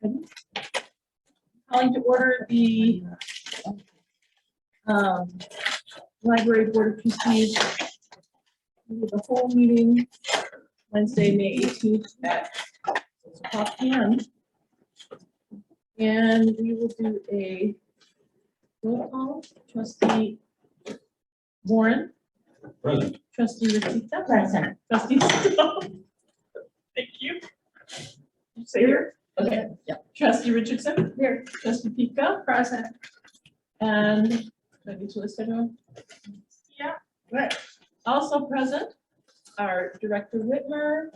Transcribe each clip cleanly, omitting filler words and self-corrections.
Calling to order the Library Board of Trustees. The whole meeting Wednesday, May 18th at 6 o'clock p.m. And we will do a roll call. Trustee Warren. Present. Trustee Rashida. Present. Trustee Stowe. Thank you. Did you say here? Okay. Yeah. Trustee Richardson. Here. Trustee Pika. Present. And do I need to list everyone? Yeah. Right. Also present are Director Whitmer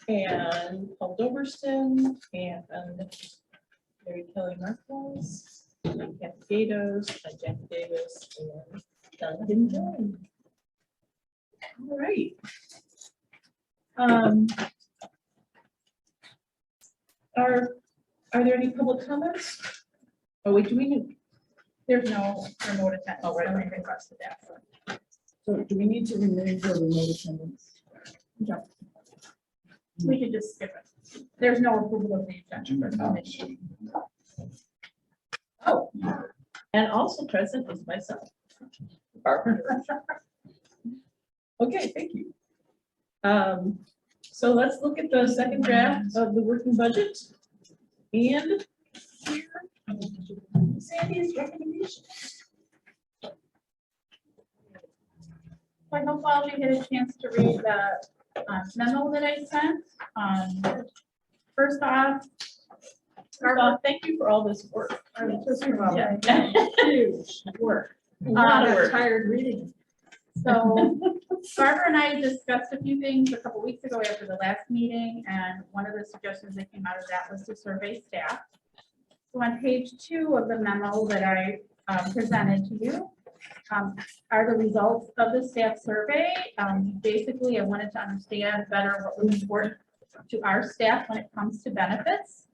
and Paul Doberston and Mary Kelly Marcos, and Kathy Gatos, and Jackie Davis, and Duncan Jones. All right. Are there any public comments? Oh, wait, do we need? There's no remote attendance. Oh, right. I requested that. So do we need to remain for remote attendance? No. We could just skip it. There's no approval of the agenda. Oh, and also present is myself. Okay, thank you. So let's look at the second draft of the working budget. And here, Sandy's recommendation. I hope all of you had a chance to read the memo that I sent. First off, Thank you for all this work. yeah. Huge work. A lot of work. Tired reading. So Barbara and I discussed a few things a couple weeks ago after the last meeting, and one of the suggestions that came out of that was to survey staff. So on page 2 of the memo that I presented to you are the results of the staff survey. Basically, I wanted to understand better what was important to our staff when it comes to benefits.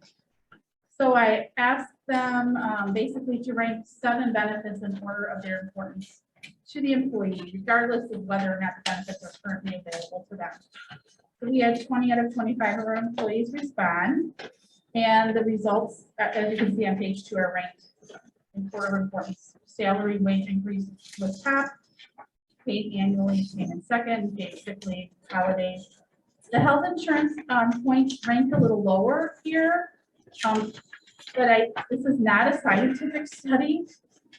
So I asked them basically to rank 7 benefits in order of their importance to the employee, regardless of whether or not the benefits are currently available to them. So we had 20 out of 25 of our employees respond, and the results, as you can see on page 2, are ranked in order of importance. Salary, wage increase was top, paid annually came in second, paid sick leave, holidays. The health insurance points ranked a little lower here, but this is not a scientific study.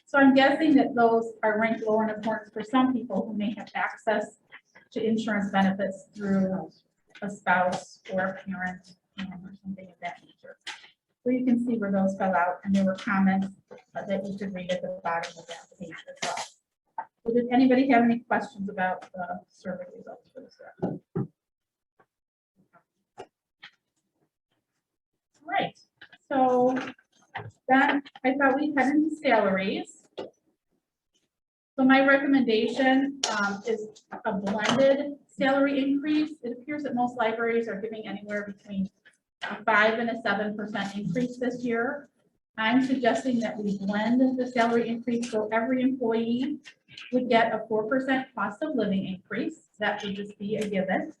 So I'm guessing that those are ranked lower in importance for some people who may have access to insurance benefits through a spouse or a parent or something of that nature. So you can see where those fell out, and there were comments that you could read at the bottom of that page as well. So did anybody have any questions about the survey results for this? All right, so then I thought we'd head into salaries. So my recommendation is a blended salary increase. It appears that most libraries are giving anywhere between a 5% and a 7% increase this year. I'm suggesting that we blend the salary increase so every employee would get a 4% cost of living increase. That would just be a given.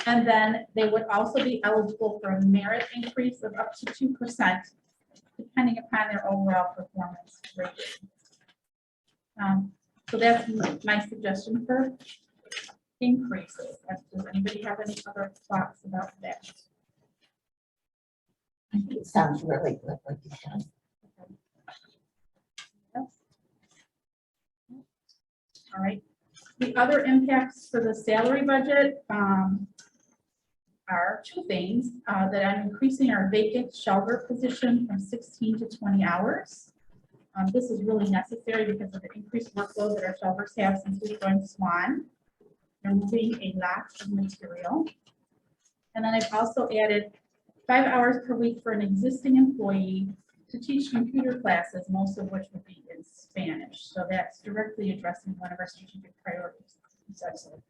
And then they would also be eligible for a merit increase of up to 2%, depending upon their overall performance rating. So that's my suggestion for increases. Does anybody have any other thoughts about that? I think it sounds really good what you've done. Yes. All right. The other impacts for the salary budget are 2 things. That I'm increasing our vacant shelter position from 16 to 20 hours. This is really necessary because of the increased workload that our shelters have since we've joined SWAN. They're moving a lot of material. And then I've also added 5 hours per week for an existing employee to teach computer classes, most of which would be in Spanish. So that's directly addressing one of our strategic priorities. So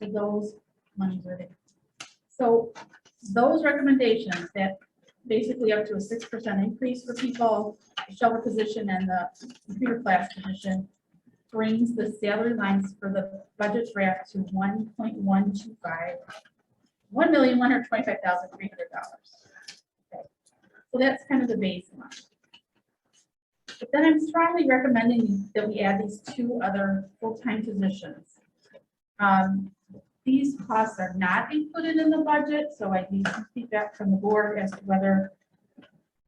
those monies are there. So those recommendations that basically up to a 6% increase for people, the shelter position and the computer class position brings the salary lines for the budget draft to $1.125 $1,125,300. Okay. So that's kind of the baseline. But then I'm strongly recommending that we add these two other full-time positions. These costs are not included in the budget, so I need some feedback from the board as to whether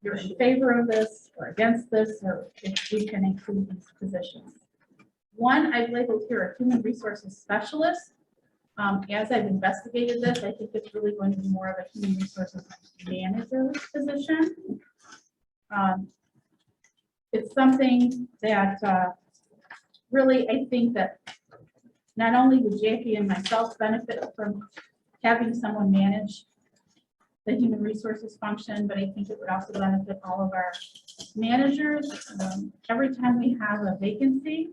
you're in favor of this or against this, or if we can include these positions. One I've labeled here, a human resources specialist. As I've investigated this, I think it's really going to be more of a human resources manager position. It's something that really, I think that not only would Jackie and myself benefit from having someone manage the human resources function, but I think it would also benefit all of our managers. Every time we have a vacancy,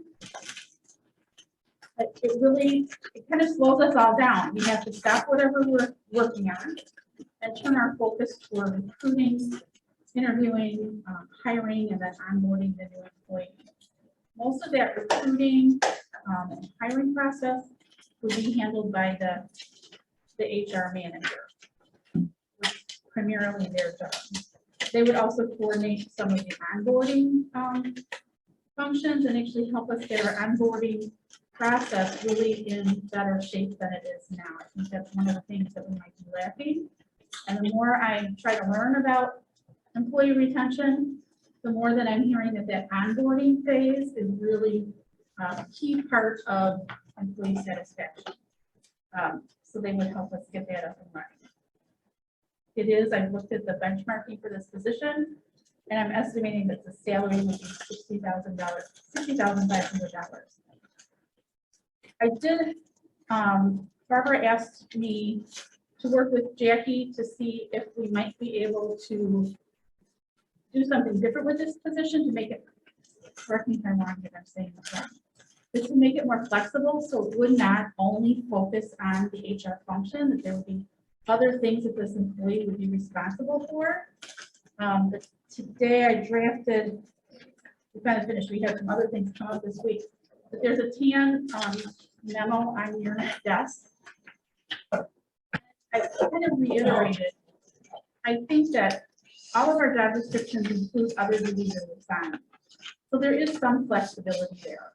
it kind of slows us all down. We have to stop whatever we're working on and turn our focus toward recruiting, interviewing, hiring, and then onboarding the new employee. Most of that recruiting and hiring process will be handled by the HR manager, primarily their job. They would also coordinate some of the onboarding functions and actually help us get our onboarding process really in better shape than it is now. I think that's one of the things that we might be lacking. And the more I try to learn about employee retention, the more that I'm hearing that onboarding phase is really a key part of employee satisfaction. So they would help us get that up and running. It is, I've looked at the benchmarking for this position, and I'm estimating that the salary would be $60,500. I did, Barbara asked me to work with Jackie to see if we might be able to do something different with this position to make it, correct me if I'm wrong if I'm saying this wrong, but to make it more flexible so it would not only focus on the HR function, that there would be other things that this employee would be responsible for. But today I drafted, we kind of finished, we had some other things come up this week, but there's a TAN memo on your desk. I kind of reiterated, I think that all of our job descriptions include other duties and assignments. So there is some flexibility there.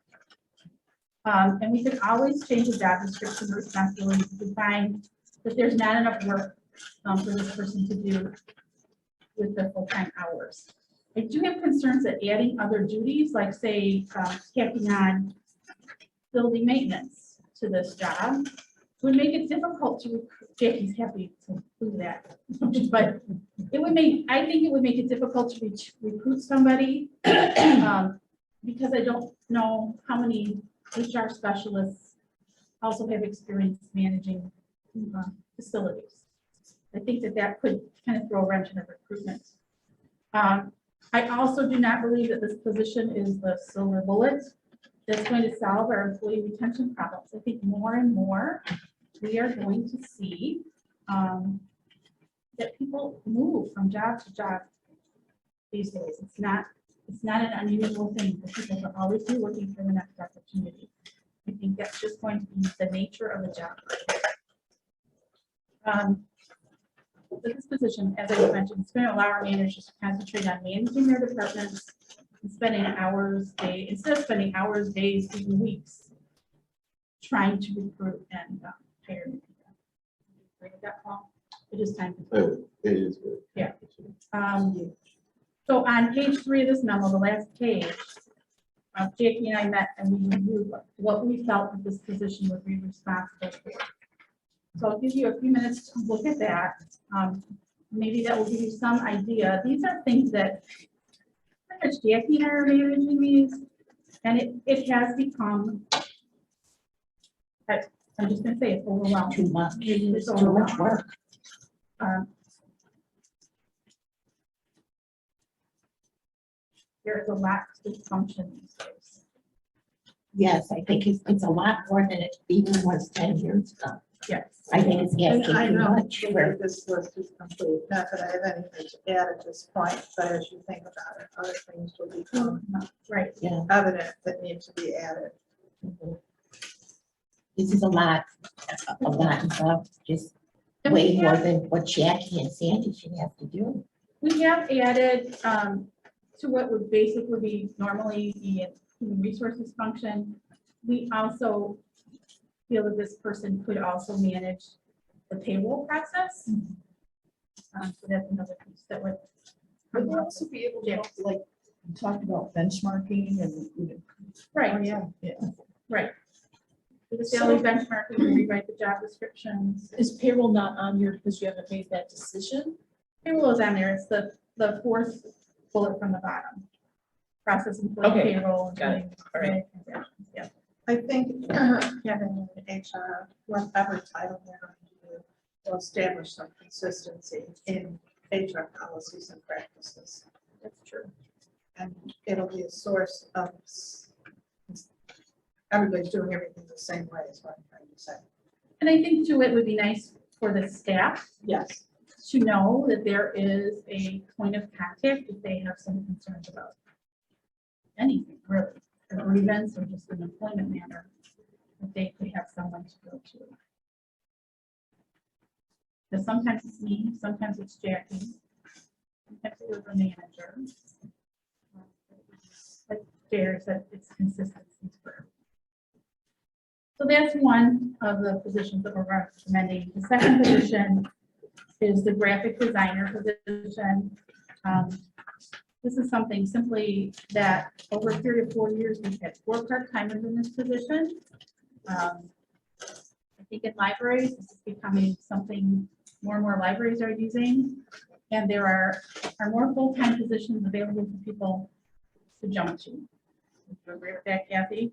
And we can always change the job description responsibilities if we find that there's not enough work for this person to do with the full-time hours. I do have concerns that adding other duties, like say, tacking on building maintenance to this job, would make it difficult to recruit. Jackie's happy to include that, but it would make, I think it would make it difficult to recruit somebody because I don't know how many HR specialists also have experience managing facilities. I think that could kind of throw a wrench in the recruitment. I also do not believe that this position is the silver bullet that's going to solve our employee retention problems. I think more and more we are going to see that people move from job to job these days. It's not an unusual thing for people to always be looking for the next opportunity. I think that's just going to be the nature of the job. This position, as I mentioned, it's going to allow our managers to concentrate on managing their departments and spending hours, instead of spending hours, days, even weeks, trying to recruit and hire new people. Agree with that, Paul? It is time to. It is good. Yeah. So on page 3 of this memo, the last page, Jackie and I met and we reviewed what we felt that this position would be responsible for. So I'll give you a few minutes to look at that. Maybe that will give you some idea. These are things that pretty much Jackie and I are managing these, and it has become, I'm just going to say it's overwhelming. Too much. It's Too much work. There is a lot to function these days. Yes, I think it's a lot more than it even was 10 years ago. Yes. I think it's asking I too know much. maybe this list is complete, not that I have anything to add at this point, but as you think about it, other things will become Right. Yeah. evident that need to be added. This is a lot involved, just way more than what Jackie and Sandy should have to do. We have added to what would basically be normally the human resources function. We also feel that this person could also manage the payroll process. So that's another piece that would. Would they also be able to, like, talk about benchmarking and, you know? Right, Yeah. right. Do the salary benchmarking, rewrite the job descriptions. Is payroll not on here because you haven't made that decision? Payroll is on there. It's the fourth bullet from the bottom. Process employee Okay, payroll. and got it. doing All right. transactions, yeah. I think having an HR, whatever title they're going to do, will establish some consistency in HR policies and practices. That's true. And it'll be a source of, everybody's doing everything the same way is what I'm trying to say. And I think too, it would be nice for the staff Yes. to know that there is a point of contact if they have some concerns about anything, really, a grievance or just an employment matter, that they could have someone to go to. Because sometimes it's me, sometimes it's Jackie, sometimes it's the manager. Like Jerry said, it's consistency for. So that's one of the positions that we're recommending. The second position is the graphic designer position. This is something simply that over a period of 4 years, we've had 4 part-timers in this position. I think in libraries, this is becoming something more and more libraries are using. And there are more full-time positions available for people to jump to. Would you agree with that, Kathy?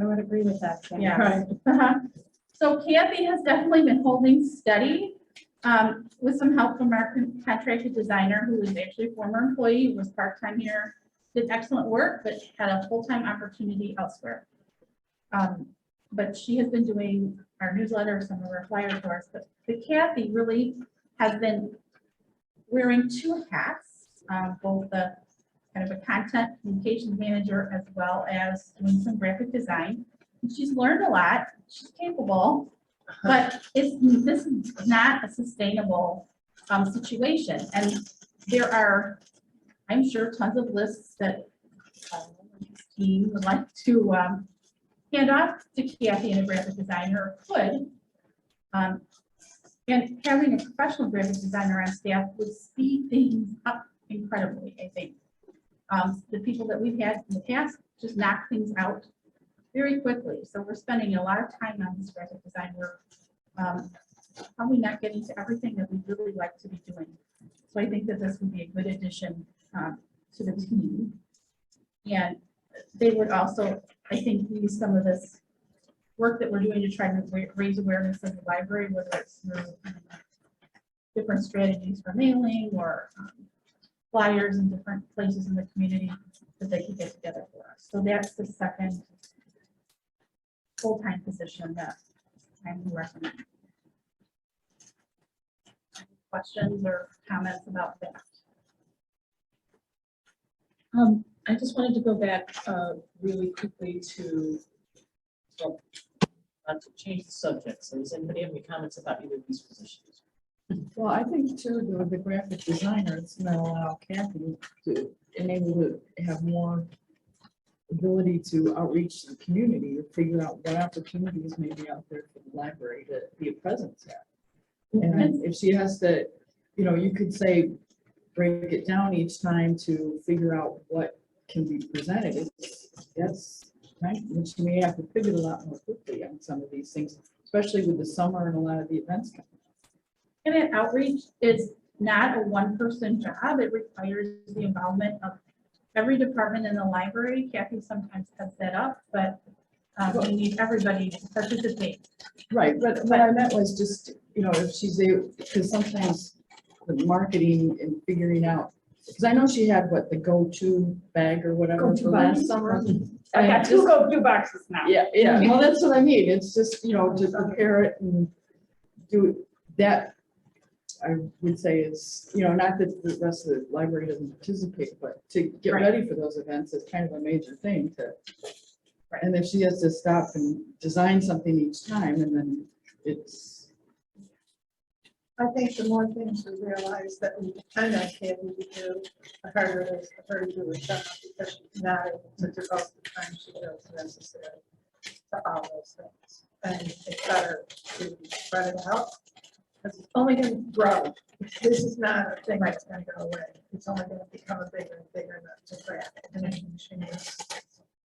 I would agree with that. Yeah. So Kathy has definitely been holding steady with some help from our contracted designer, who is actually a former employee, was part-time here, did excellent work, but had a full-time opportunity elsewhere. But she has been doing our newsletter, some of our flyers for us, but Kathy really has been wearing 2 hats, both the kind of a content communications manager as well as doing some graphic design. And she's learned a lot, she's capable, but this is not a sustainable situation. And there are, I'm sure, tons of lists that this team would like to hand off to Kathy and a graphic designer could. And having a professional graphic designer on staff would speed things up incredibly, I think. The people that we've had in the past just knock things out very quickly. So we're spending a lot of time on this graphic design work. Probably not getting to everything that we'd really like to be doing. So I think that this would be a good addition to the team. And they would also, I think, use some of this work that we're doing to try to raise awareness of the library, whether it's through different strategies for mailing or flyers in different places in the community that they could get together for us. So that's the second full-time position that I would recommend. Questions or comments about that? I just wanted to go back really quickly to, well, not to change the subject. So does anybody have any comments about either of these positions? Well, I think too, the graphic designer, it's gonna allow Kathy to enable to have more ability to outreach to the community, to figure out what opportunities may be out there for the library to be a presence at. And if she has to, you know, you could say, break it down each time to figure out what can be presented. That's right. And she may have to pivot a lot more quickly on some of these things, especially with the summer and a lot of the events coming. And an outreach is not a one-person job. It requires the involvement of every department in the library. Kathy sometimes has that up, but we need everybody to participate. Right, but what I meant was just, you know, if she's able, because sometimes the marketing and figuring out, because I know she had what, the go-to bag or whatever Go-to for last box. summer. I've got And 2 just- go-to boxes now. Yeah, well, that's what I mean. It's just, you know, to prepare it and do that. I would say is, you know, not that the rest of the library doesn't participate, but to get Right. ready for those events is kind of a major thing to. Right. And if she has to stop and design something each time, and then it's. I think the more things we realize that we depend on Kathy to do, the harder it is for her to do her job because she's not able to devote the time she feels necessary to all those things. And it's better to spread it out because it's only going to grow. This is not a thing that's going to go away. It's only going to become a bigger and bigger nut to crack. And I think she needs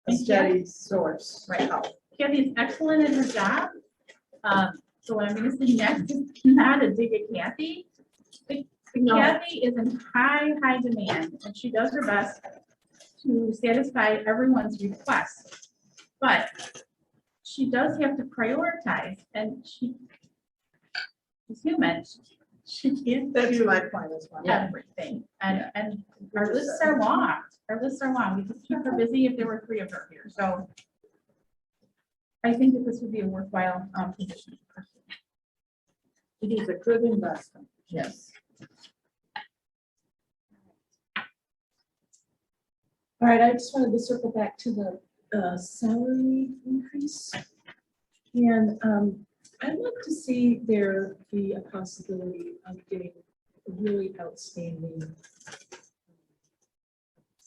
a steady source. Right. Kathy's excellent in her job. So what I'm gonna say next is not a dig at Kathy. No. Kathy is in high demand, and she does her best to satisfy everyone's requests. But she does have to prioritize, and she's human. She can't That's do my point as well. everything, and our lists are long. Our lists are long. We could keep her busy if there were 3 of her here, so I think that this would be a worthwhile position. It is a good investment. Yes. All right, I just wanted to circle back to the salary increase. And I'd like to see there be a possibility of getting a really outstanding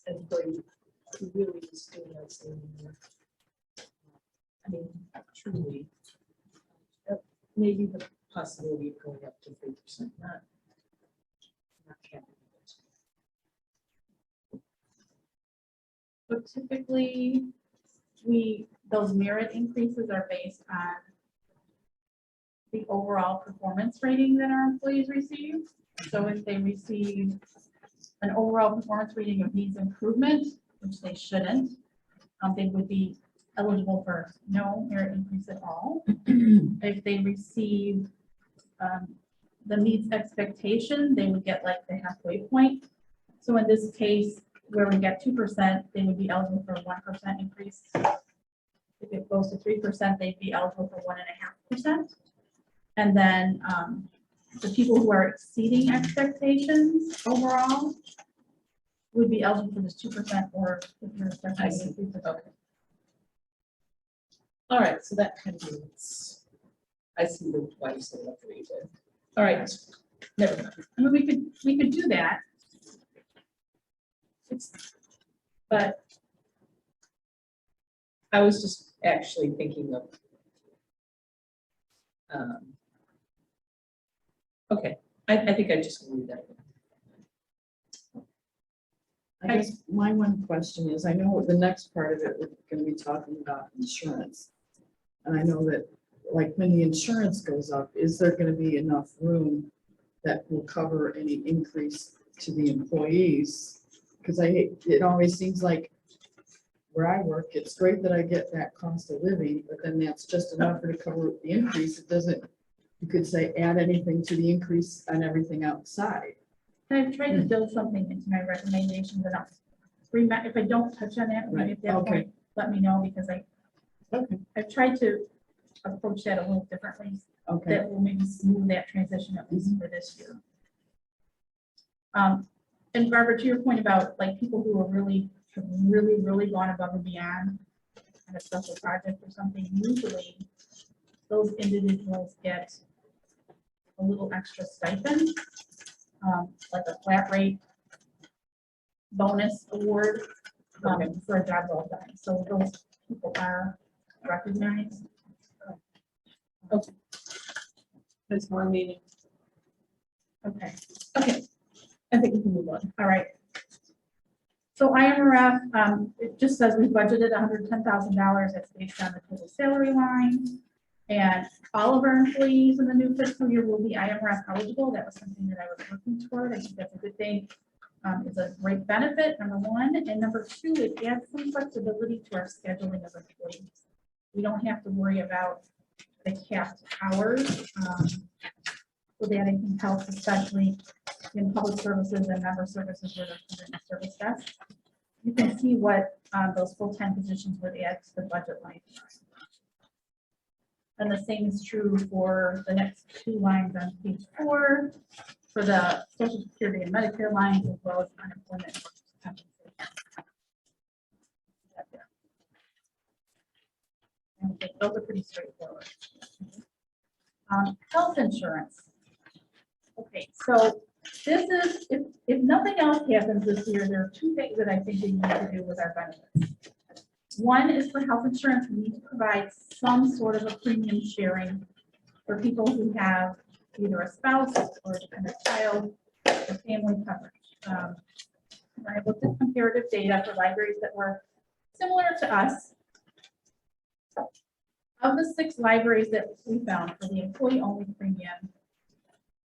employee who really is doing outstanding work. I mean, truly. Maybe the possibility of going up to 3%, not capping it. But typically, those merit increases are based on the overall performance rating that our employees receive. So if they receive an overall performance rating of needs improvement, which they shouldn't, they would be eligible for no merit increase at all. If they receive the needs expectation, they would get like the halfway point. So in this case, where we get 2%, they would be eligible for a 1% increase. If it goes to 3%, they'd be eligible for 1.5%. And then the people who are exceeding expectations overall would be eligible for this 2% or if you're I see. 3%. Okay. All right, so that kind of means, I see the why you said what you did. All right, never mind. I mean, we could do that. But I was just actually thinking of, okay, I think I just leave that. I guess my one question is, I know the next part of it, we're gonna be talking about insurance. And I know that, like, when the insurance goes up, is there gonna be enough room that will cover any increase to the employees? Because it always seems like where I work, it's great that I get that cost of living, but then that's just enough to cover the increase. It doesn't, you could say, add anything to the increase on everything outside. I've tried to build something into my recommendations and if I don't touch on that, maybe at that Okay. point, let me know because Okay. I've tried to approach that a little differently. Okay. That will maybe smooth that transition at least for this year. And Barbara, to your point about like people who are have really gone above and beyond on a special project or something, usually those individuals get a little extra stipend, like a flat rate bonus award for a job well done. So those people are recognized. Okay. It's more meaning. Okay. Okay, I think we can move on. All right. So IMRF, it just says we budgeted $110,000. That's based on the total salary line. And all of our employees in the new fiscal year will be IMRF eligible. That was something that I was working toward. I think that's a good thing. It's a great benefit, number one. And number two, it adds some flexibility to our scheduling of employees. We don't have to worry about the capped hours. So that it can help, especially in public services and member services where there's a service desk. You can see what those full-time positions would add to the budget line. And the same is true for the next 2 lines on page 4 for the Social Security and Medicare lines as well as unemployment. And those are pretty straightforward. Health insurance. Okay, so this is, if nothing else happens this year, there are two things that I think we need to do with our benefits. One is for health insurance, we need to provide some sort of a premium sharing for people who have either a spouse or a dependent child or family coverage. I looked at comparative data for libraries that were similar to us. Of the 6 libraries that we found for the employee-only premium,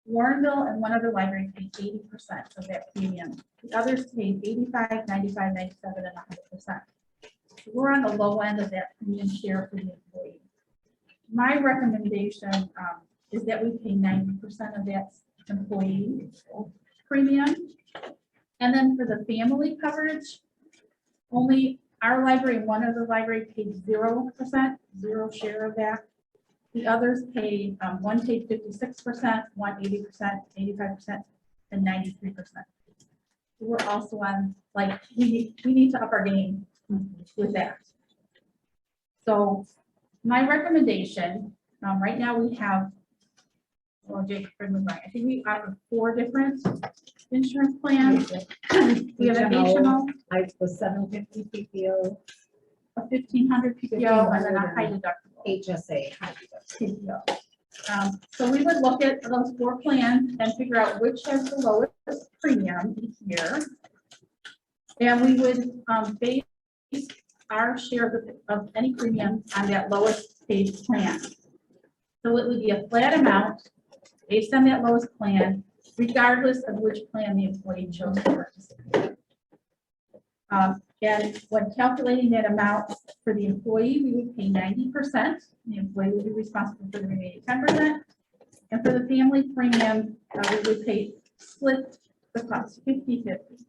Warrenville and one other library paid 80% of that premium. The others paid 85, 95, 97, and 100%. So we're on the low end of that premium share for the employee. My recommendation is that we pay 90% of that employee premium. And then for the family coverage, only our library and one other library paid 0%, zero share of that. The others paid, one paid 56%, one 80%, 85%, and 93%. We're also on, like, we need to up our game with that. So my recommendation, right now we have, well, Jake, I think we offer 4 different insurance plans. We have an HMO, Like the 750 PPO, a 1,500 PPO, and then a high deductible. HSA. So we would look at those 4 plans and figure out which has the lowest premium each year. And we would base our share of any premium on that lowest paid plan. So it would be a flat amount based on that lowest plan, regardless of which plan the employee chose to participate. And when calculating that amount for the employee, we would pay 90%. The employee would be responsible for the remaining 10%. And for the family premium, we would pay split the cost 50-50.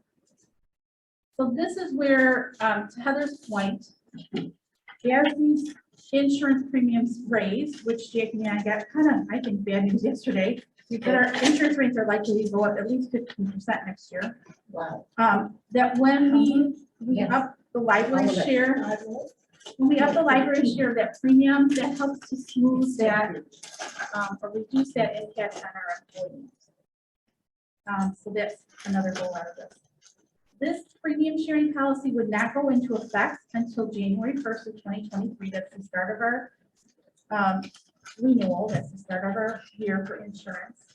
So this is where, to Heather's point, as these insurance premiums raise, which Jake and I got kind of, I think, bad news yesterday, that our insurance rates are likely to go up at least 15% next year. Wow. That when we Yes. up the library All of it. share, when we up the library share of that premium, that helps to smooth that, or reduce that impact on our employees. So that's another goal out of this. This premium sharing policy would not go into effect until January 1st of 2023. That's the start of our renewal. That's the start of our year for insurance.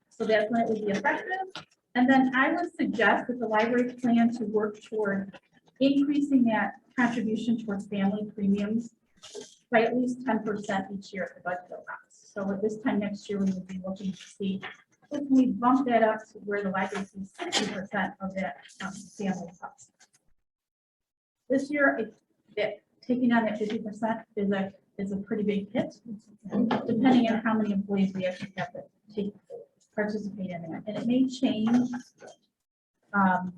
So that's when it would be effective. And then I would suggest that the library plan to work toward increasing that contribution towards family premiums by at least 10% each year at the budget allows. So at this time next year, we would be looking to see if we bump that up to where the library sees 60% of that family cost. This year, taking on that 50% is a pretty big hit, depending on how many employees we actually have to participate in it. And it may change how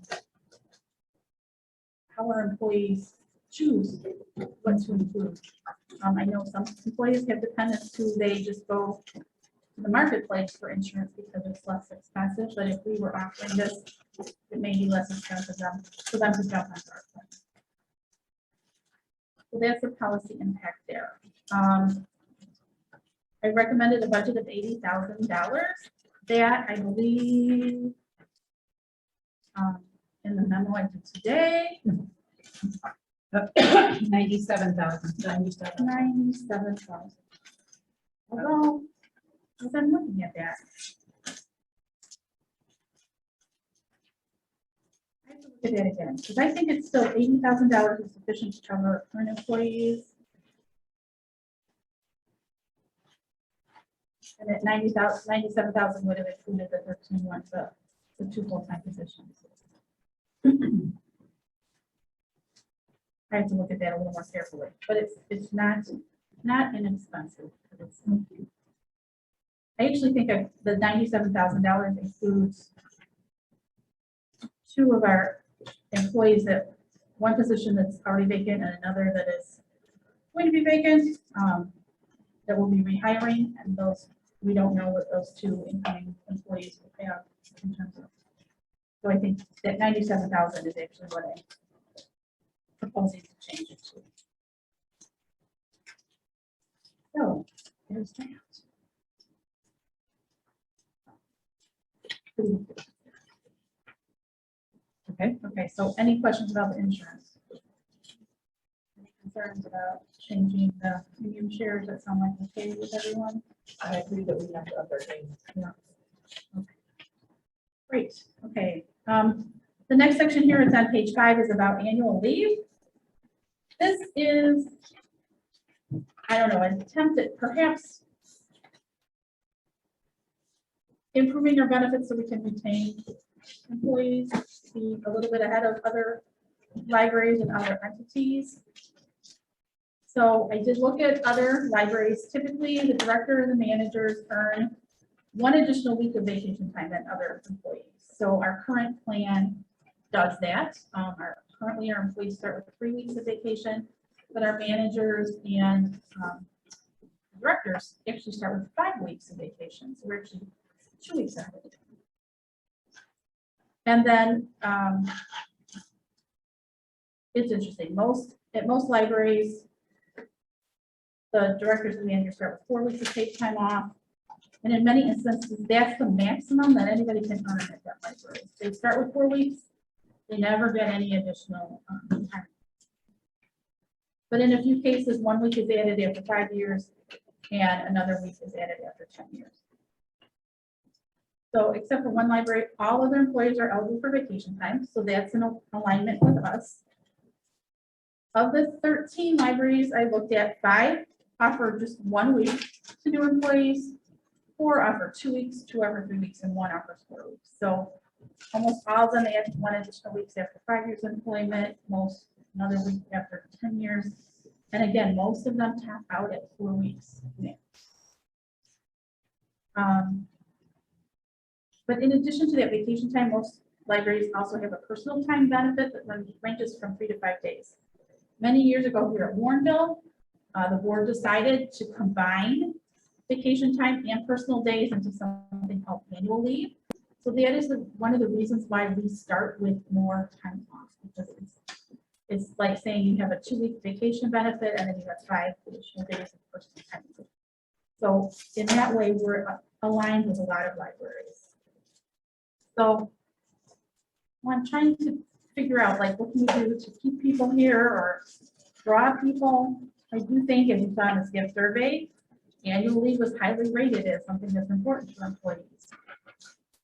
our employees choose what to include. I know some employees have dependents who they just go to the marketplace for insurance because it's less expensive, but if we were offering this, it may be less expensive for them to jump on our plan. So that's the policy impact there. I recommended a budget of $80,000. That I believe in the memo I did today. 97,000. 97,000. Although, as I'm looking at that, I have to look at that again, because I think it's still $80,000 is sufficient to cover current employees. And at 97,000 would have included the 13 ones, the 2 full-time positions. I have to look at that a little more carefully, but it's not inexpensive. I actually think the $97,000 includes 2 of our employees, that one position that's already vacant and another that is going to be vacant, that will be rehiring, and those, we don't know what those 2 incoming employees will have in terms of. So I think that 97,000 is actually what I'm proposing to change it to. So there's that. Okay, so any questions about the insurance? Any concerns about changing the premium shares? That sound like okay with everyone? I agree that we have to up our game. Great, okay. The next section here is on page 5 is about annual leave. This is, I don't know, an attempt at perhaps improving our benefits so we can retain employees, be a little bit ahead of other libraries and other entities. So I did look at other libraries. Typically, the director and the managers earn 1 additional week of vacation time than other employees. So our current plan does that. Currently, our employees start with 3 weeks of vacation, but our managers and directors actually start with 5 weeks of vacation. So we're actually 2 weeks ahead. And then it's interesting. At most libraries, the directors and managers start with 4 weeks of paid time off. And in many instances, that's the maximum that anybody can earn at that library. They start with 4 weeks. They never get any additional time. But in a few cases, 1 week is added after 5 years and another week is added after 10 years. So except for one library, all other employees are eligible for vacation time. So that's in alignment with us. Of the 13 libraries I looked at, 5 offer just 1 week to new employees, 4 offer 2 weeks, 2 offer 3 weeks, and 1 offers 4 weeks. So almost all of them add 1 additional weeks after 5 years of employment, most another week after 10 years. And again, most of them tap out at 4 weeks. But in addition to that vacation time, most libraries also have a personal time benefit that ranges from 3 to 5 days. Many years ago here at Warrenville, the board decided to combine vacation time and personal days into something called annual leave. So that is one of the reasons why we start with more time off, because it's like saying you have a 2-week vacation benefit and then you have 5 additional days of personal time. So in that way, we're aligned with a lot of libraries. So I'm trying to figure out like what can we do to keep people here or draw people. I do think, as you saw in this gift survey, annual leave was highly rated as something that's important for employees.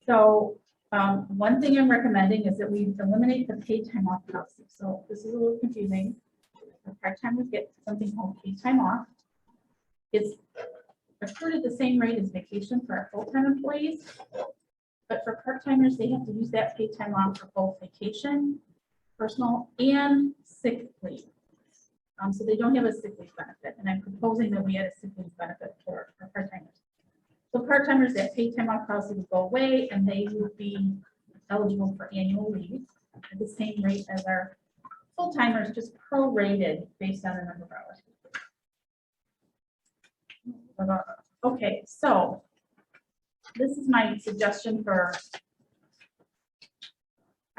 So one thing I'm recommending is that we eliminate the paid time off policy. So this is a little confusing. Part-timers get something called paid time off. It's accrued at the same rate as vacation for our full-time employees. But for part-timers, they have to use that paid time off for both vacation, personal, and sick leave. So they don't have a sick leave benefit. And I'm proposing that we add a sick leave benefit for part-timers. So part-timers, that paid time off policy would go away and they would be eligible for annual leave at the same rate as our full-timers, just prorated based on the number of hours. Okay, so this is my suggestion for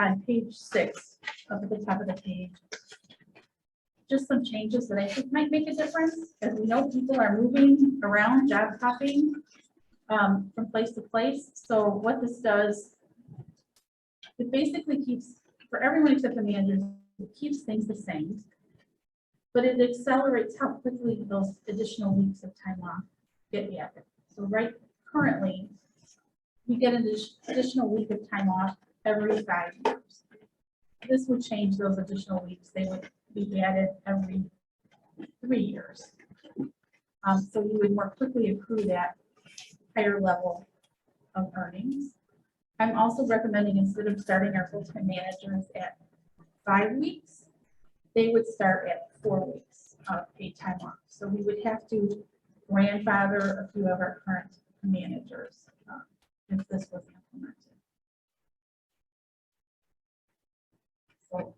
on page 6 up at the top of the page. Just some changes that I think might make a difference. As we know, people are moving around, job hopping from place to place. So what this does, it basically keeps, for everyone except the managers, it keeps things the same, but it accelerates how quickly those additional weeks of time off get added. So right currently, we get an additional week of time off every 5 years. This would change those additional weeks. They would be added every 3 years. So you would more quickly accrue that higher level of earnings. I'm also recommending, instead of starting our full-time managers at 5 weeks, they would start at 4 weeks of paid time off. So we would have to grandfather a few of our current managers if this was implemented. So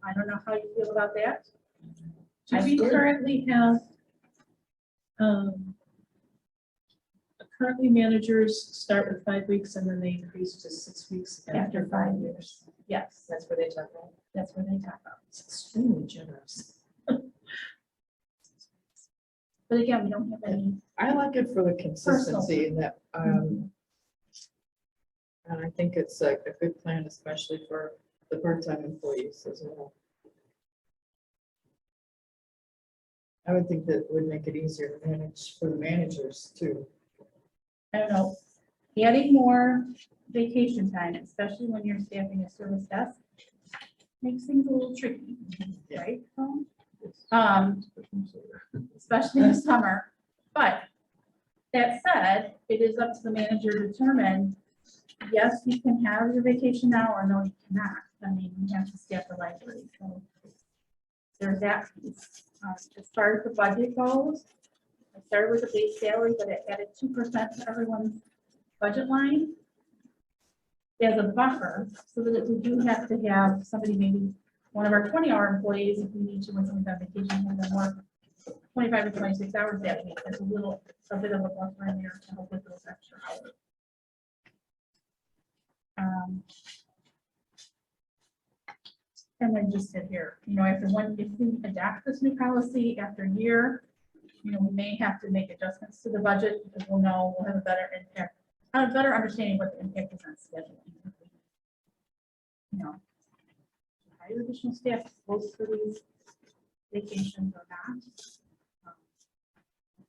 I don't know how you feel about that. Do we currently have, currently managers start with 5 weeks and then they increase to 6 weeks After 5 years. Yes, That's where they talk about. that's where they talk about. It's extremely generous. But again, we don't have any. I like it for the consistency in that, And I think it's a good plan, especially for the part-time employees as well. I would think that would make it easier to manage for the managers too. I don't know, adding more vacation time, especially when you're staffing a service desk, makes things a little tricky, right? Especially in the summer. But that said, it is up to the manager to determine, yes, you can have your vacation now, or no, you cannot. I mean, you have to staff the library, so there's that piece. As far as the budget goes, I started with the base salary, but it added 2% to everyone's budget line as a buffer, so that if we do have to have somebody, maybe one of our 20-hour employees, if we need to, when someone's on vacation, have them work 25 or 26 hours that week, there's a bit of a buffer in there to help with those extra hours. And then just sit here, you know, if we adapt this new policy after a year, you know, we may have to make adjustments to the budget, because we'll have a better impact, a better understanding what the impact is on scheduling. You know, hire additional staff close to these vacations or not.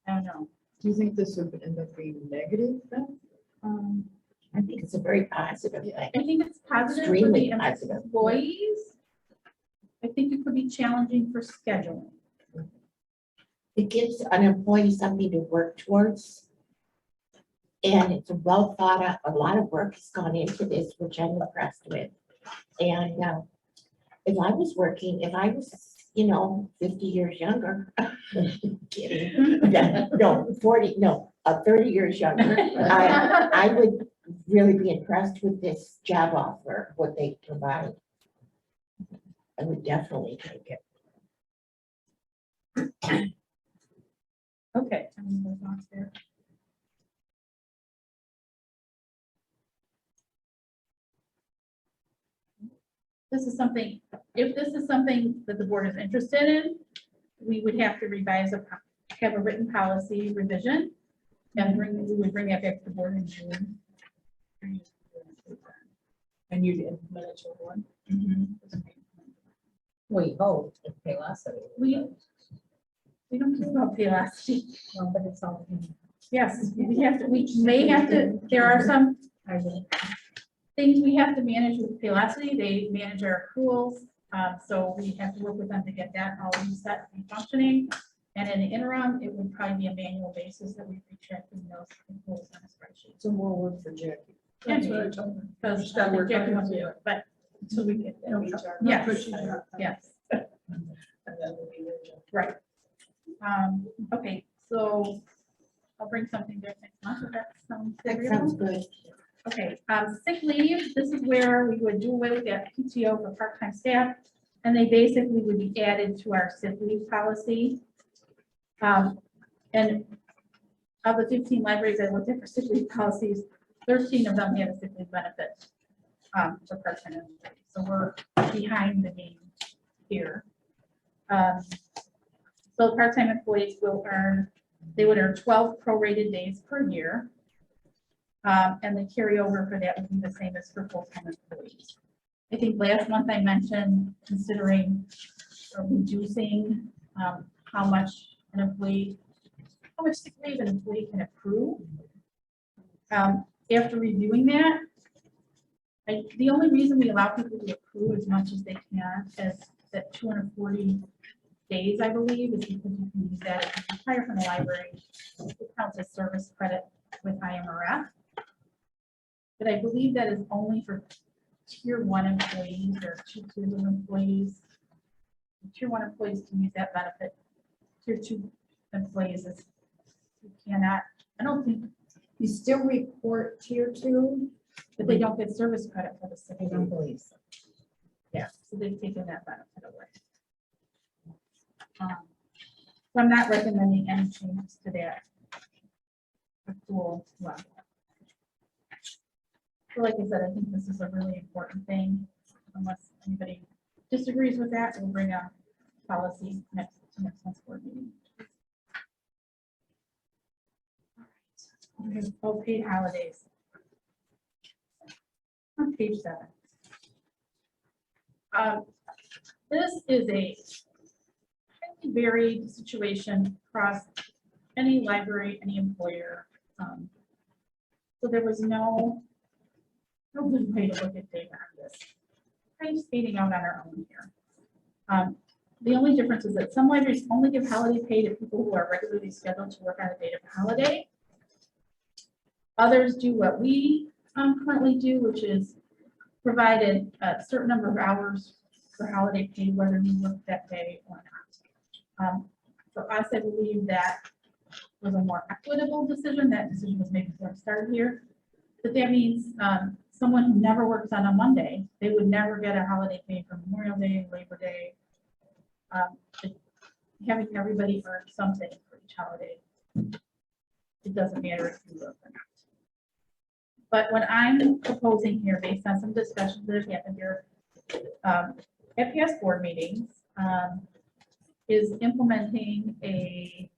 I don't know. Do you think this would end up being negative then? I think it's a very positive thing. I think it's positive for Extremely the positive. employees. I think it could be challenging for scheduling. It gives an employee something to work towards. And it's a well thought out, a lot of work has gone into this, which I'm impressed with. And if I was working, if I was, 50 years younger, kidding, no, 40, no, 30 years younger, I would really be impressed with this job offer, what they provide. I would definitely take it. Okay. Any more thoughts there? This is something, if this is something that the board is interested in, we would have to revise, have a written policy revision, and we would bring that back to the board in June. And you'd implement it to one. We hope to pay less of it. We don't care about velocity. Well, but it's all. Yes, we may have to, there are some things we have to manage with velocity. They manage our accruals. So we have to work with them to get that all reset and functioning. And in the interim, it would probably be a manual basis that we recheck those accruals on a spreadsheet. So more work for Jackie. That's what I told her. Because Just gotta work Jackie on wants it, to do it, but Until we get that HR. Yes. But she's not. yes, And that would be your job. right. Okay, so I'll bring something there next month. If that sounds That agreeable. sounds good. Okay, sick leave, this is where we would do away with that PTO for part-time staff, and they basically would be added to our sick leave policy. And of the 15 libraries I looked at for sick leave policies, 13 of them have a sick leave benefit for part-time employees. So we're behind the game here. So part-time employees will they would earn 12 prorated days per year. And the carryover for that would be the same as for full-time employees. I think last month I mentioned considering reducing how much sick leave an employee can accrue. After reviewing that, the only reason we allow people to accrue as much as they can is that 240 days, I believe, is because you can use that if you retire from the library. It counts as service credit with IMRF. But I believe that is only for tier 1 employees or 2 tiers of employees. Tier 1 employees can use that benefit. Tier 2 employees is you cannot. I don't think, You still report tier 2? but they don't get service credit for the sick I don't leave. believe so. Yeah, so they've taken that benefit away. So I'm not recommending any changes to that accrual level. So like I said, I think this is a really important thing. Unless anybody disagrees with that, we'll bring a policy next month's board meeting. All right. All paid holidays. page 7. This is a highly varied situation across any library, any employer. So there was no good way to look at data on this. Kind of speeding out on our own here. The only difference is that some libraries only give holiday pay to people who are regularly scheduled to work on a date of holiday. Others do what we currently do, which is provided a certain number of hours for holiday pay, whether you work that day or not. For us, I believe that was a more equitable decision. That decision was made before I started here. But that means someone who never works on a Monday, they would never get a holiday pay for Memorial Day, Labor Day. Having everybody earn something for each holiday, it doesn't matter if you work or not. But what I'm proposing here, based on some discussions that have happened here at past board meetings, is implementing a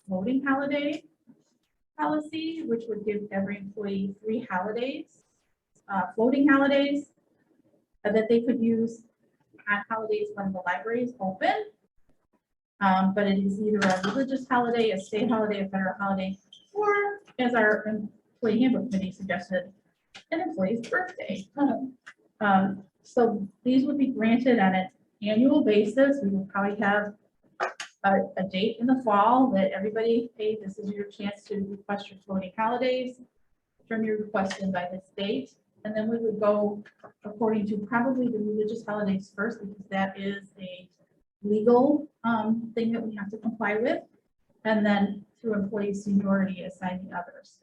floating holiday policy, which would give every employee 3 holidays, floating holidays, that they could use on holidays when the library is open. But it is either a religious holiday, a state holiday, a federal holiday, or as our employee handbook committee suggested, an employee's birthday. So these would be granted on an annual basis. We will probably have a date in the fall that everybody, hey, this is your chance to request your floating holidays. Turn your request in by this date. And then we would go according to probably the religious holidays first, because that is a legal thing that we have to comply with. And then through employee seniority, assign the others.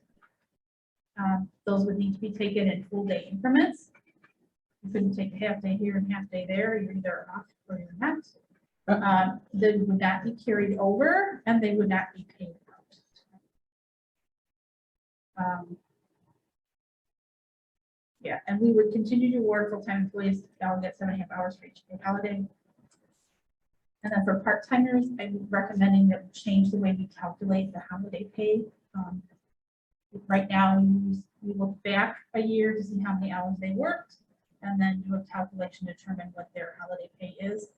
Those would need to be taken in full day increments. You couldn't take a half day here and half day there. You're either off or you're not. They would not be carried over and they would not be paid out. Yeah, and we would continue to award full-time employees get 7.5 hours for each paid holiday. And then for part-timers, I'm recommending that we change the way we calculate the holiday pay. Right now, we look back a year to see how many hours they worked, and then do a calculation to determine what their holiday pay is.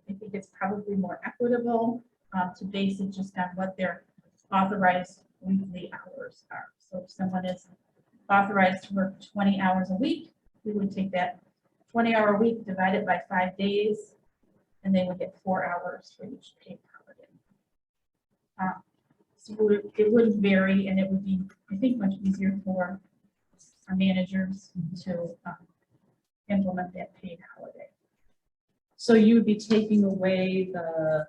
I think it's probably more equitable to base it just on what their authorized weekly hours are. So if someone is authorized to work 20 hours a week, we would take that 20-hour week, divide it by 5 days, and they would get 4 hours for each paid holiday. So it would vary, and it would be, I think, much easier for our managers to implement that paid holiday. So you would be taking away the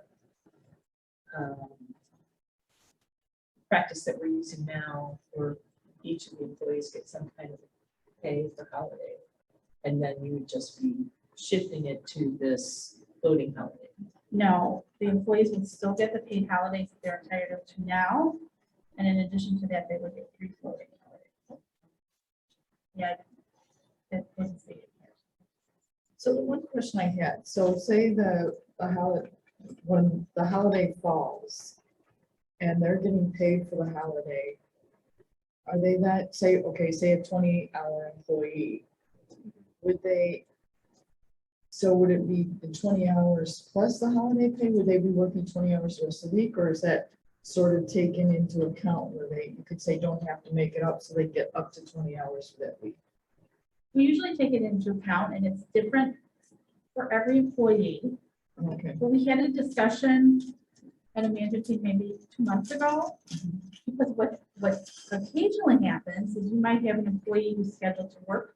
practice that we're using now, where each of the employees get some kind of pay for holiday, and then you would just be shifting it to this floating holiday. No, the employees would still get the paid holidays that they're entitled to now, and in addition to that, they would get 3 floating holidays. Yeah, that wasn't stated here. So the one question I had, so say when the holiday falls and they're getting paid for the holiday, are they that, say a 20-hour employee, would they, so would it be the 20 hours plus the holiday pay? Would they be working 20 hours the rest of the week, or is that sort of taken into account where you could say don't have to make it up, so they get up to 20 hours for that week? We usually take it into account, and it's different for every employee. Okay. But we had a discussion at a management team maybe 2 months ago, because what occasionally happens is you might have an employee who's scheduled to work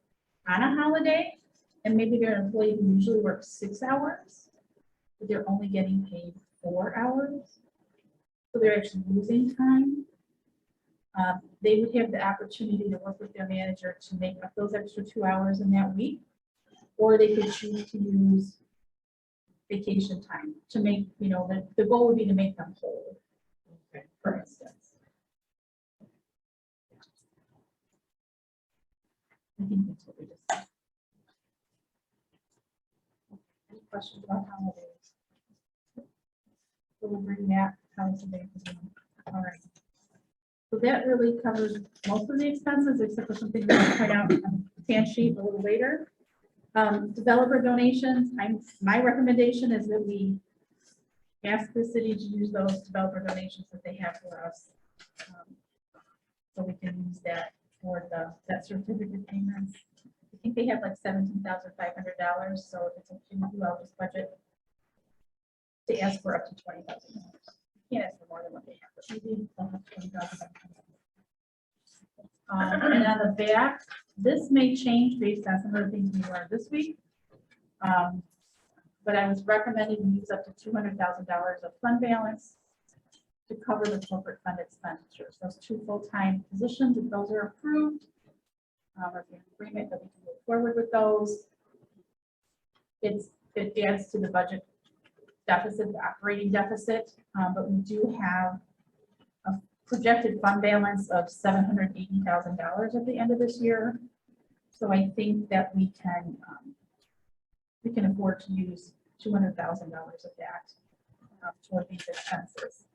on a holiday, and maybe they're an employee who usually works 6 hours, but they're only getting paid 4 hours. So they're actually losing time. They would have the opportunity to work with their manager to make up those extra 2 hours in that week, or they could choose to use vacation time to make, the goal would be to make them whole, for instance. I think that's what we discussed. Any questions about holidays? So we'll bring that policy back. All right. So that really covers most of the expenses, except for something that I'll point out on the tan sheet a little later. Developer donations, my recommendation is that we ask the city to use those developer donations that they have for us. So we can use that for that certificate payments. I think they have like $17,500, so if it's up to you, I'll just budget to ask for up to $20,000. You can't ask for more than what they have, but maybe they'll have $20,000. And on the back, this may change based on some of the things we learned this week. But I was recommending we use up to $200,000 of fund balance to cover the corporate fund expenditures. Those 2 full-time positions, if those are approved, or if we agreement that we can move forward with those, it adds to the budget deficit, the operating deficit, but we do have a projected fund balance of $780,000 at the end of this year. So I think that we can afford to use $200,000 of that toward these expenses.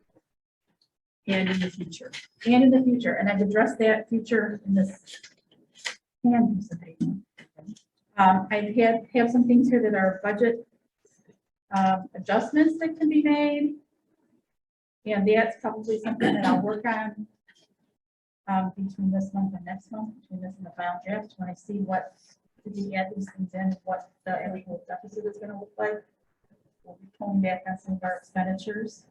And in the future. And in the future, and I've addressed that future in this hand piece of paper. I have some things here that are budget adjustments that can be made. And that's probably something that I'll work on between this month and next month, between this and the final draft, when I see what, if we add these things in, what the annual deficit is going to look like. We'll be pulling back on some of our expenditures.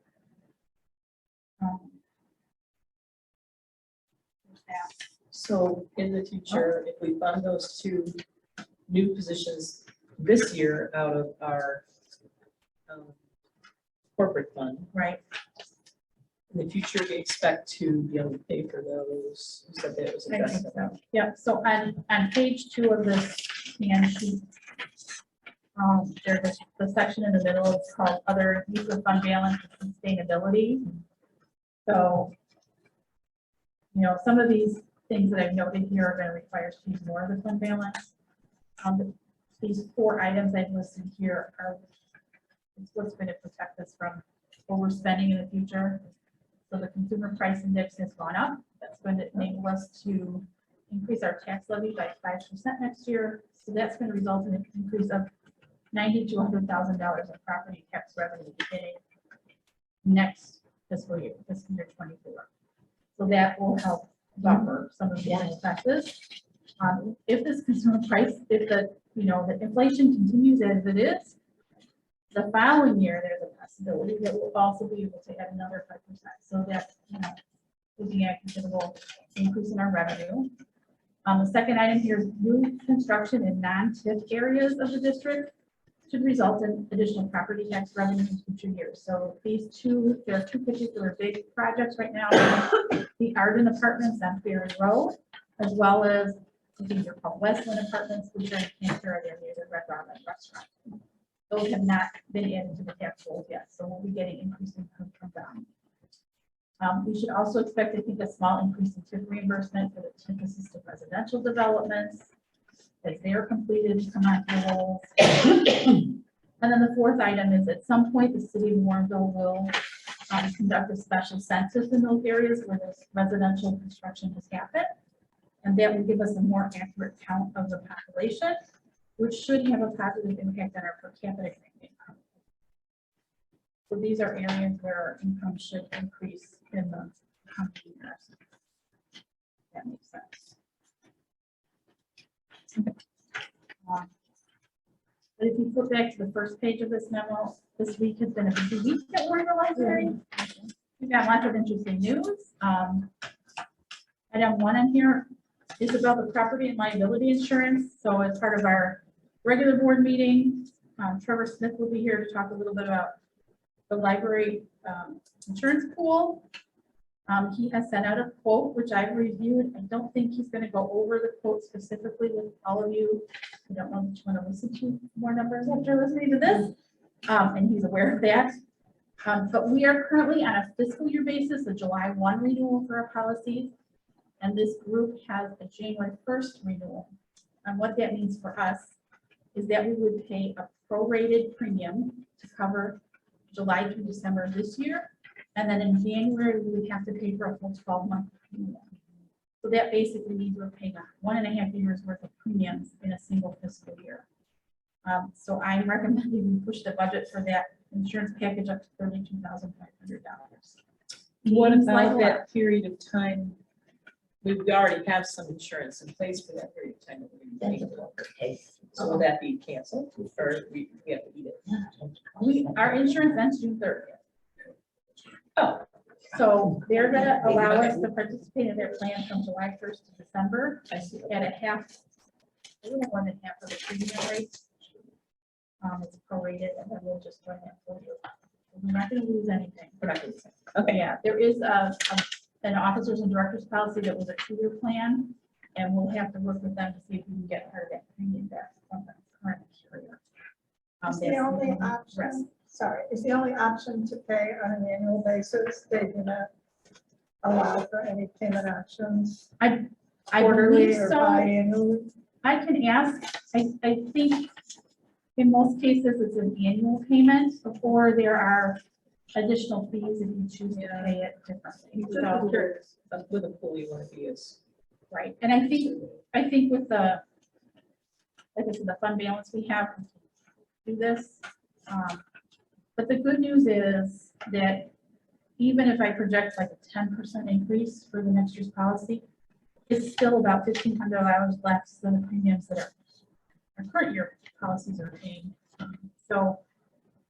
So in the future, if we fund those 2 new positions this year out of our corporate fund, Right. in the future, we expect to be able to pay for those. You said that was I think addressed. so. Yeah, so on page 2 of this scan sheet, there's the section in the middle, it's called other use of fund balance and sustainability. So, you know, some of these things that I've noted here are going to require us to use more of the fund balance. These 4 items I've listed here are what's going to protect us from overspending in the future. So the consumer price index has gone up. That's going to enable us to increase our tax levy by 5% next year. So that's going to result in an increase of $90,000 to $100,000 in property tax revenue beginning next fiscal year 24. So that will help buffer some of these expenses. If this consumer price, if the inflation continues as it is, the following year there's a possibility that we'll also be able to add another 5%. So that looking at considerable increase in our revenue. The second item here is new construction in non-TIF areas of the district should result in additional property tax revenue in future years. So there are 2 particular big projects right now. The Arden Apartments on Ferry Road, as well as these are called Westland Apartments, which are in Cantor, they're near the Red Robin restaurant. Those have not been added to the tax rolls yet, so we'll be getting increased income from them. We should also expect, I think, a small increase in TIF reimbursement for the TIF assisted residential developments as they are completed to come on the rolls. And then the 4th item is at some point the city of Warrenville will conduct a special census in those areas where this residential construction has happened. And that will give us a more accurate count of the population, which should have a positive impact on our per capita income. So these are areas where our income should increase in the coming years. That makes sense. But if you flip back to the first page of this memo, this week has been a busy week at Warrenville Library. We've got lots of interesting news. Item 1 in here is about the property and liability insurance. So as part of our regular board meeting, Trevor Smith will be here to talk a little bit about the library insurance pool. He has sent out a quote, which I've reviewed. I don't think he's going to go over the quote specifically with all of you. I don't know if you want to listen to more numbers after listening to this, and he's aware of that. But we are currently on a fiscal year basis, a July 1 renewal for our policies, and this group has a January 1st renewal. And what that means for us is that we would pay a prorated premium to cover July through December this year. And then in January, we would have to pay for a full 12-month So that basically means we're paying 1.5 years worth of premiums in a single fiscal year. So I'm recommending we push the budget for that insurance package up to $32,500. What Seems about like a lot. that period of time? We already have some insurance in place for that period of time. that we're That's paying for. okay. So will that be canceled or we have to eat it? Our insurance ends June 30th. Oh, So they're gonna allow us to participate in their plan from July 1st to December I see. at a a little more than half of the premium rate. It's prorated and then we'll just run that for you. We're not gonna lose anything. We're not gonna say. Okay. Yeah, there is an officers and directors policy that was a 2-year plan, and we'll have to work with them to see if we can get part of that premium back from the current carrier. Is the That's only rest. option, sorry, is the only option to pay on an annual basis? They do not allow for any payment options I quarterly believe or so. biannually? I can ask, I think in most cases it's an annual payment, or there are additional fees if you choose to pay it differently. So, With a pool, you want to be as. right, and I think with the, like I said, the fund balance we have to do this. But the good news is that even if I project like a 10% increase for the next year's policy, it's still about $1,500 less than the premiums that our current year policies are paying. So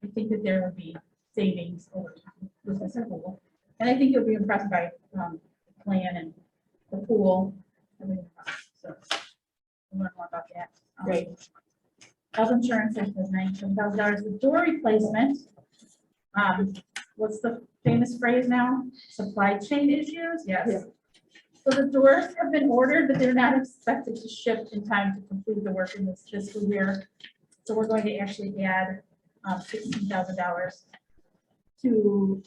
I think that there will be savings over time with this pool. And I think you'll be impressed by the plan and the pool. Everything about it. So we'll learn more about that. Great. Health insurance is $19,000. The door replacement, what's the famous phrase now? Supply chain issues? Yes. So the doors have been ordered, but they're not expected to ship in time to complete the work in this fiscal year. So we're going to actually add $16,000 to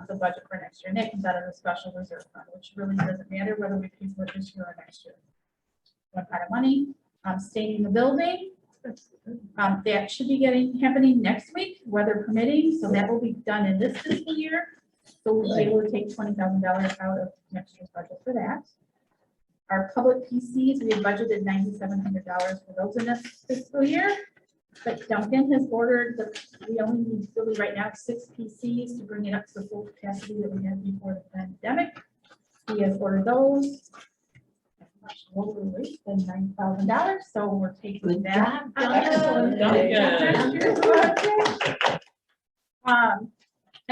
the budget for next year. And that comes out of the special reserve fund, which really doesn't matter whether we pay for it this year or next year. One kind of money, staying in the building. That should be happening next week, weather permitting. So that will be done in this fiscal year. So we'll be able to take $20,000 out of next year's budget for that. Our public PCs, we have budgeted $9,700 for those in this fiscal year. But Duncan has ordered, we only need really right now 6 PCs to bring it up to the full capacity that we had before the pandemic. He has ordered those. Much lower rate than $9,000, so we're taking Good that. job, Duncan. Next year's budget.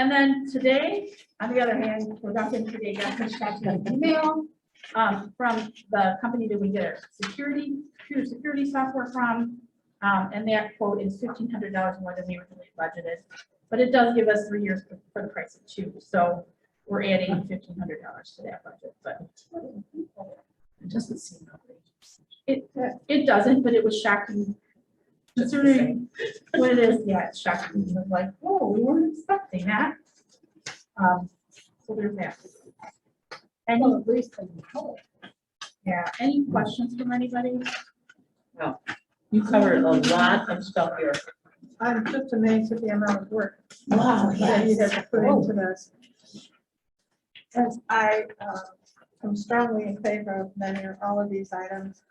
And then today, on the other hand, for Duncan today, got an email from the company that we get our computer security software from. And that quote is $1,500 more than we originally budgeted, but it does give us 3 years for the price of 2. So we're adding $1,500 to that budget, but It doesn't seem outrageous. it doesn't, but it was shocking. Considering what it is, yeah, it's shocking. It was like, whoa, we weren't expecting that. So there's that. And Well, at least they know. yeah, any questions from anybody? You covered a lot of stuff here. I'm just amazed at the amount of work Wow, that you yes. have to put into this. And I am strongly in favor of many or all of these items,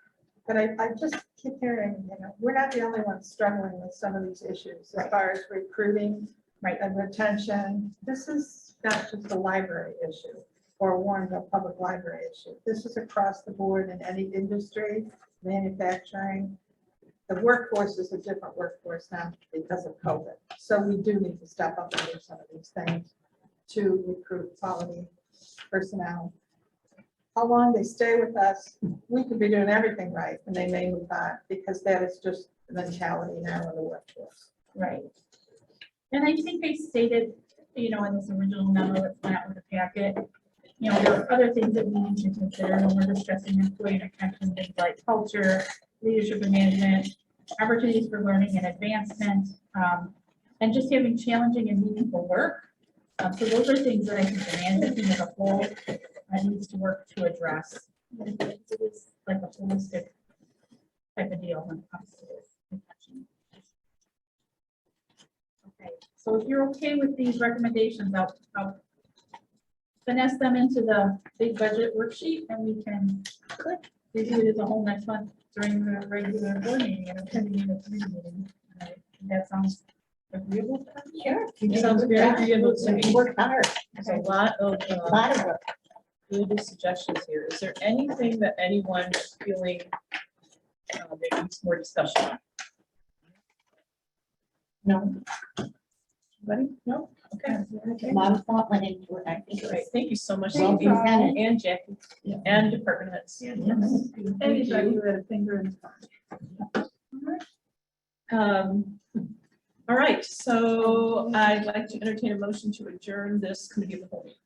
but I just keep hearing, we're not the only ones struggling with some of these issues as far as recruiting and retention. This is not just a library issue or a Warrenville Public Library issue. This is across the board in any industry, manufacturing. The workforce is a different workforce now because of COVID. So we do need to step up and do some of these things to recruit quality personnel. How long they stay with us, we could be doing everything right and they may move on because that is just the mentality now of the workforce. Right. And I think they stated, in this original memo that went out with the packet, there are other things that we need to consider when we're discussing employee retention, things like culture, leadership and management, opportunities for learning and advancement, and just having challenging and meaningful work. So those are things that I think the management team as a whole needs to work to address. It is like a holistic type of deal when it comes to this retention. Okay, so if you're okay with these recommendations, I'll finesse them into the big budget worksheet and we can review it as a whole next month during the regular board meeting and attending the committee meeting. That sounds agreeable to everyone? Sure. It sounds very agreeable to me. You worked hard, There's a lot of a lot of work. good suggestions here. Is there anything that anyone is feeling that needs more discussion on? No, Anybody? No? Okay. a lot of thought went into it, I think. Great. Thank you so much, Well Cindy presented. and Jackie and department heads. Anybody who had a finger in the pie. All right, so I'd like to entertain a motion to adjourn this committee of the whole meeting.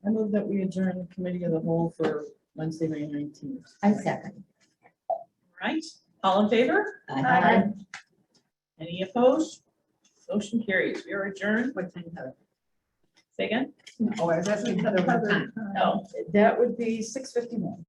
I move that we adjourn the committee of the whole for Wednesday, May 19th. I second. All right, all in favor? Aye. Any opposed? Motion carries. We are adjourned. What time, Heather? Say again? Oh, I was asking Heather what time. No. That would be 6:51.